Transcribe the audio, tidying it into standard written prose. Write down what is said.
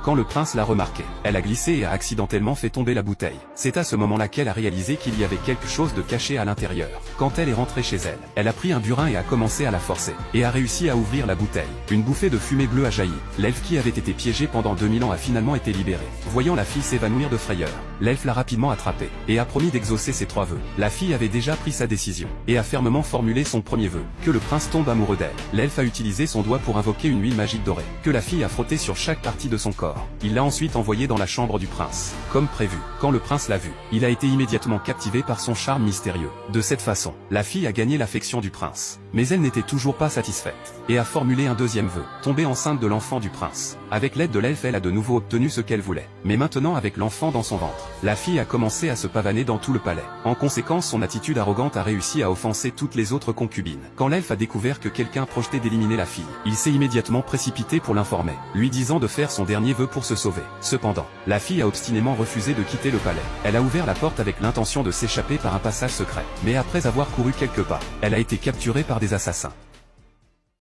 quand le prince l'a remarqué. Elle a glissé et a accidentellement fait tomber la bouteille. C'est à ce moment-là qu'elle a réalisé qu'il y avait quelque chose de caché à l'intérieur. Quand elle est rentrée chez elle, elle a pris un burin et a commencé à la forcer, et a réussi à ouvrir la bouteille. Une bouffée de fumée bleue a jailli. L'elfe qui avait été piégé pendant 2000 ans a finalement été libéré. Voyant la fille s'évanouir de frayeur, l'elfe l'a rapidement attrapée, et a promis d'exaucer ses 3 vœux. La fille avait déjà pris sa décision, et a fermement formulé son premier vœu, que le prince tombe amoureux d'elle. L'elfe a utilisé son doigt pour invoquer une huile magique dorée, que la fille a frotté sur chaque partie de son corps. Il l'a ensuite envoyée dans la chambre du prince. Comme prévu, quand le prince l'a vue, il a été immédiatement captivé par son charme mystérieux. De cette façon, la fille a gagné l'affection du prince. Mais elle n'était toujours pas satisfaite, et a formulé un deuxième vœu, tomber enceinte de l'enfant du prince. Avec l'aide de l'elfe, elle a de nouveau obtenu ce qu'elle voulait. Mais maintenant, avec l'enfant dans son ventre, la fille a commencé à se pavaner dans tout le palais. En conséquence, son attitude arrogante a réussi à offenser toutes les autres concubines. Quand l'elfe a découvert que quelqu'un projetait d'éliminer la fille, il s'est immédiatement précipité pour l'informer, lui disant de faire son dernier vœu pour se sauver. Cependant, la fille a obstinément refusé de quitter le palais. Elle a ouvert la porte avec l'intention de s'échapper par un passage secret. Mais après avoir couru quelques pas, elle a été capturée par des assassins.